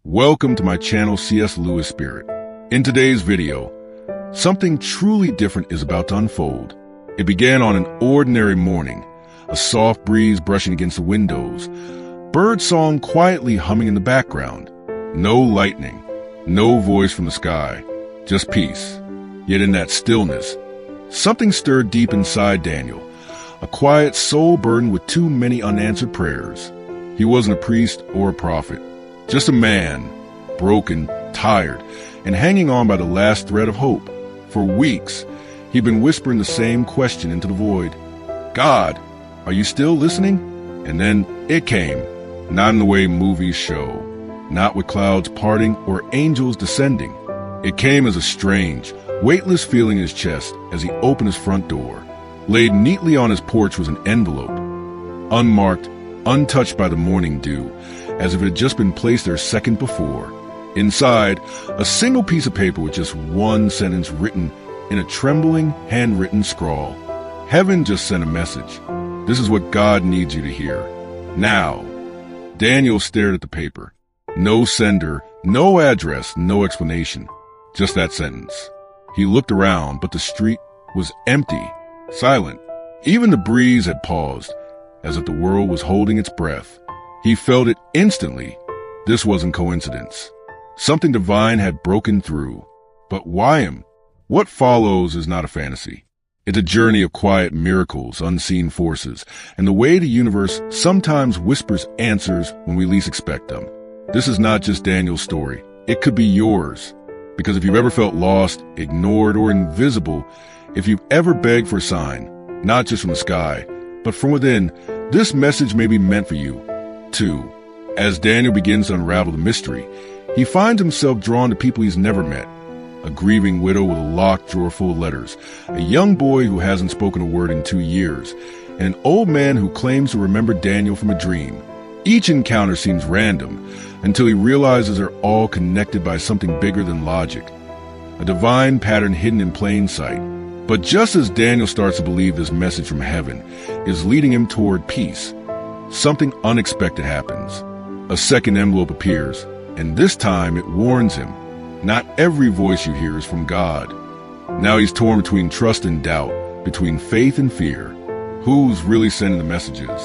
Welcome to my channel C.S. Lewis Spirit. In today's video, something truly different is about to unfold. It began on an ordinary morning, a soft breeze brushing against the windows, birdsong quietly humming in the background. No lightning, no voice from the sky, just peace. Yet in that stillness, something stirred deep inside Daniel, a quiet soul burdened with too many unanswered prayers. He wasn't a priest or a prophet, just a man, broken, tired, and hanging on by the last thread of hope. For weeks, he'd been whispering the same question into the void. God, are you still listening? And then it came, not in the way movies show, not with clouds parting or angels descending. It came as a strange, weightless feeling in his chest as he opened his front door. Laid neatly on his porch was an envelope, unmarked, untouched by the morning dew, as if it had just been placed there a second before. Inside, a single piece of paper with just one sentence written in a trembling, handwritten scrawl. Heaven just sent a message. This is what God needs you to hear. Now. Daniel stared at the paper. No sender, no address, no explanation. Just that sentence. He looked around, but the street was empty, silent. Even the breeze had paused, as if the world was holding its breath. He felt it instantly. This wasn't coincidence. Something divine had broken through. But why him? What follows is not a fantasy. It's a journey of quiet miracles, unseen forces, and the way the universe sometimes whispers answers when we least expect them. This is not just Daniel's story. It could be yours. Because if you've ever felt lost, ignored, or invisible, if you've ever begged for a sign, not just from the sky, but from within, this message may be meant for you, too. As Daniel begins to unravel the mystery, he finds himself drawn to people he's never met. A grieving widow with a locked drawer full of letters, a young boy who hasn't spoken a word in 2 years, and an old man who claims to remember Daniel from a dream. Each encounter seems random, until he realizes they're all connected by something bigger than logic. A divine pattern hidden in plain sight. But just as Daniel starts to believe this message from heaven is leading him toward peace, something unexpected happens. A second envelope appears, and this time it warns him. Not every voice you hear is from God. Now he's torn between trust and doubt, between faith and fear. Who's really sending the messages?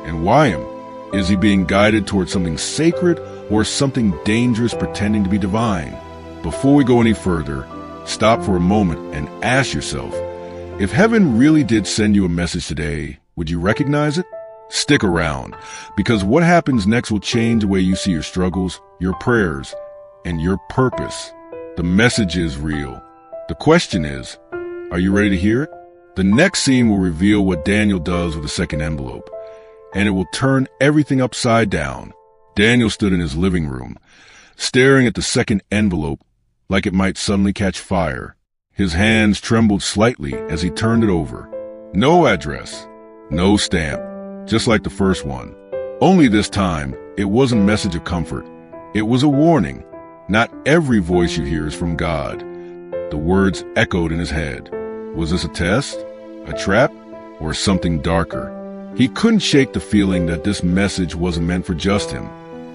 And why him? Is he being guided toward something sacred or something dangerous pretending to be divine? Before we go any further, stop for a moment and ask yourself, if heaven really did send you a message today, would you recognize it? Stick around, because what happens next will change the way you see your struggles, your prayers, and your purpose. The message is real. The question is, are you ready to hear it? The next scene will reveal what Daniel does with the second envelope, and it will turn everything upside down. Daniel stood in his living room, staring at the second envelope like it might suddenly catch fire. His hands trembled slightly as he turned it over. No address, no stamp, just like the first one. Only this time, it wasn't a message of comfort. It was a warning. Not every voice you hear is from God. The words echoed in his head. Was this a test, a trap, or something darker? He couldn't shake the feeling that this message wasn't meant for just him.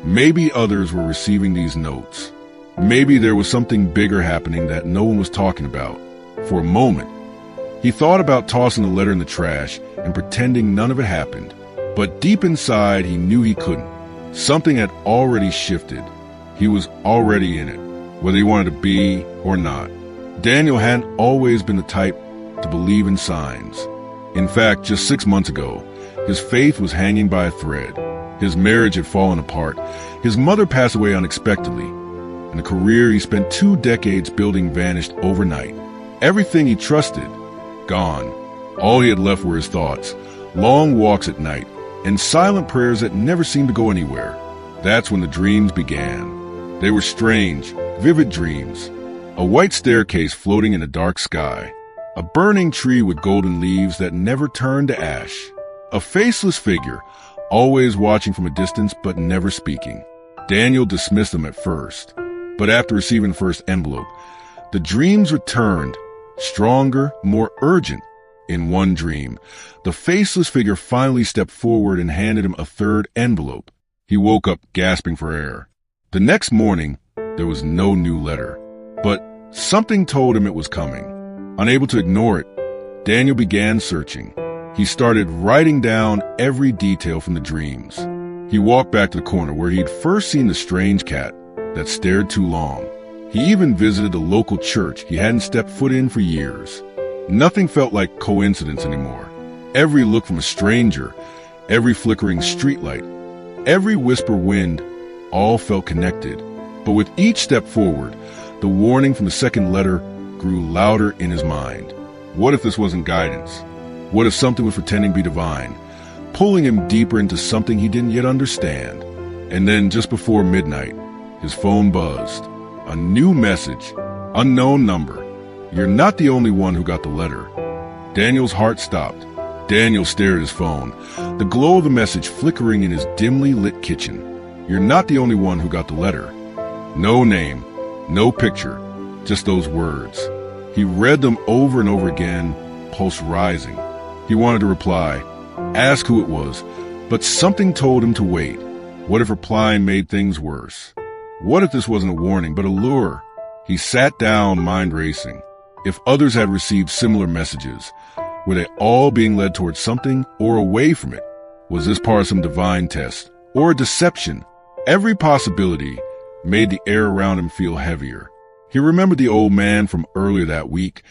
Maybe others were receiving these notes. Maybe there was something bigger happening that no one was talking about. For a moment, he thought about tossing the letter in the trash and pretending none of it happened. But deep inside, he knew he couldn't. Something had already shifted. He was already in it, whether he wanted to be or not. Daniel hadn't always been the type to believe in signs. In fact, just 6 months ago, his faith was hanging by a thread. His marriage had fallen apart. His mother passed away unexpectedly. And the career he spent 2 decades building vanished overnight. Everything he trusted, gone. All he had left were his thoughts, long walks at night, and silent prayers that never seemed to go anywhere. That's when the dreams began. They were strange, vivid dreams. A white staircase floating in a dark sky. A burning tree with golden leaves that never turned to ash. A faceless figure, always watching from a distance but never speaking. Daniel dismissed them at first. But after receiving the first envelope, the dreams returned, stronger, more urgent. In one dream, the faceless figure finally stepped forward and handed him a third envelope. He woke up gasping for air. The next morning, there was no new letter, but something told him it was coming. Unable to ignore it, Daniel began searching. He started writing down every detail from the dreams. He walked back to the corner where he'd first seen the strange cat that stared too long. He even visited the local church he hadn't stepped foot in for years. Nothing felt like coincidence anymore. Every look from a stranger, every flickering streetlight, every whisper wind, all felt connected. But with each step forward, the warning from the second letter grew louder in his mind. What if this wasn't guidance? What if something was pretending to be divine, pulling him deeper into something he didn't yet understand? And then just before midnight, his phone buzzed. A new message, unknown number. You're not the only one who got the letter. Daniel's heart stopped. Daniel stared at his phone, the glow of the message flickering in his dimly lit kitchen. You're not the only one who got the letter. No name, no picture, just those words. He read them over and over again, pulse rising. He wanted to reply, ask who it was, but something told him to wait. What if replying made things worse? What if this wasn't a warning, but a lure? He sat down, mind racing. If others had received similar messages, were they all being led towards something or away from it? Was this part of some divine test or a deception? Every possibility made the air around him feel heavier. He remembered the old man from earlier that week,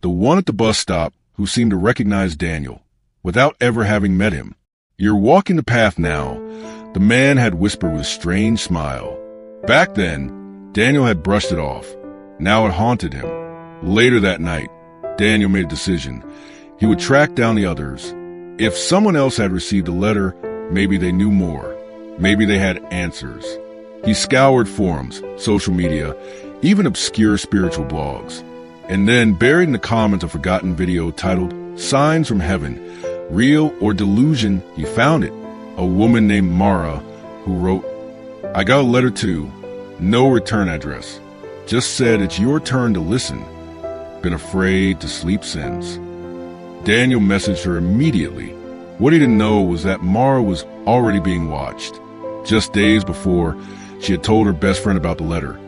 the one at the bus stop who seemed to recognize Daniel without ever having met him. You're walking the path now, the man had whispered with a strange smile. Back then, Daniel had brushed it off. Now it haunted him. Later that night, Daniel made a decision. He would track down the others. If someone else had received a letter, maybe they knew more. Maybe they had answers. He scoured forums, social media, even obscure spiritual blogs. And then, buried in the comments, a forgotten video titled Signs from Heaven, Real or Delusion, he found it. A woman named Mara who wrote, I got a letter too. No return address. Just said it's your turn to listen. Been afraid to sleep since. Daniel messaged her immediately. What he didn't know was that Mara was already being watched. Just days before, she had told her best friend about the letter.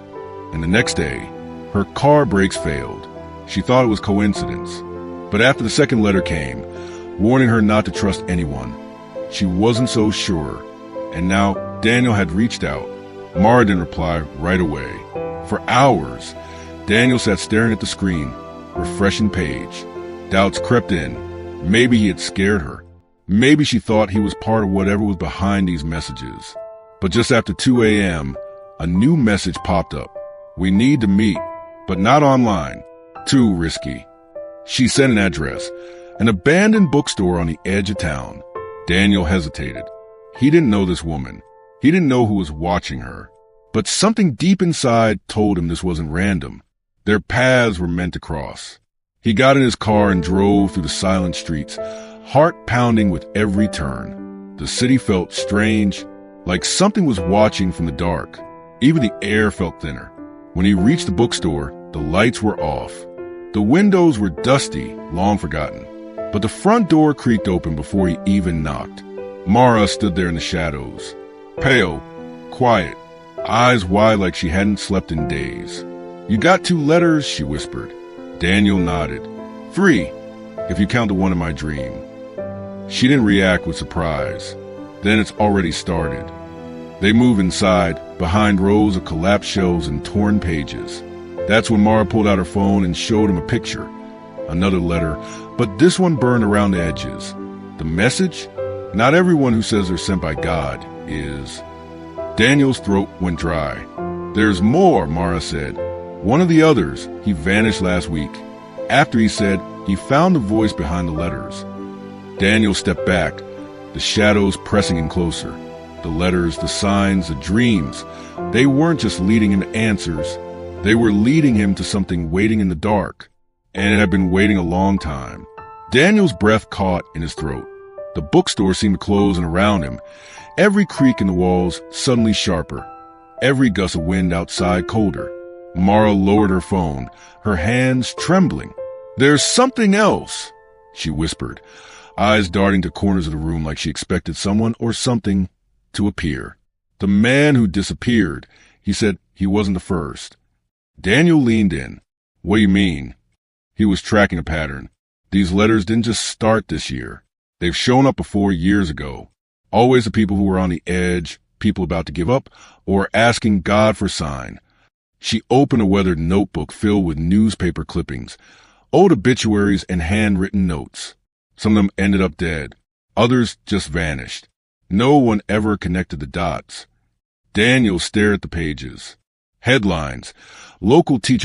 And the next day, her car brakes failed. She thought it was coincidence. But after the second letter came, warning her not to trust anyone, she wasn't so sure. And now Daniel had reached out. Mara didn't reply right away. For hours, Daniel sat staring at the screen, refreshing page. Doubts crept in. Maybe he had scared her. Maybe she thought he was part of whatever was behind these messages. But just after 2 a.m., a new message popped up. We need to meet, but not online. Too risky. She sent an address, an abandoned bookstore on the edge of town. Daniel hesitated. He didn't know this woman. He didn't know who was watching her. But something deep inside told him this wasn't random. Their paths were meant to cross. He got in his car and drove through the silent streets, heart pounding with every turn. The city felt strange, like something was watching from the dark. Even the air felt thinner. When he reached the bookstore, the lights were off. The windows were dusty, long forgotten. But the front door creaked open before he even knocked. Mara stood there in the shadows, pale, quiet, eyes wide like she hadn't slept in days. You got 2 letters, she whispered. Daniel nodded. 3, if you count the one in my dream. She didn't react with surprise. Then it's already started. They move inside, behind rows of collapsed shelves and torn pages. That's when Mara pulled out her phone and showed him a picture. Another letter, but this one burned around the edges. The message? Not everyone who says they're sent by God is. Daniel's throat went dry. There's more, Mara said. One of the others, he vanished last week. After he said he found the voice behind the letters. Daniel stepped back, the shadows pressing in closer. The letters, the signs, the dreams, they weren't just leading him to answers. They were leading him to something waiting in the dark. And it had been waiting a long time. Daniel's breath caught in his throat. The bookstore seemed to close in around him, every creak in the walls suddenly sharper, every gust of wind outside colder. Mara lowered her phone, her hands trembling. There's something else, she whispered, eyes darting to corners of the room like she expected someone or something to appear. The man who disappeared, He said he wasn't the first. Daniel leaned in. What do you mean? He was tracking a pattern. These letters didn't just start this year. They've shown up before years ago. Always the people who were on the edge, people about to give up, or asking God for a sign. She opened a weathered notebook filled with newspaper clippings, old obituaries and handwritten notes. Some of them ended up dead. Others just vanished. No one ever connected the dots. Daniel stared at the pages. Headlines. Local teacher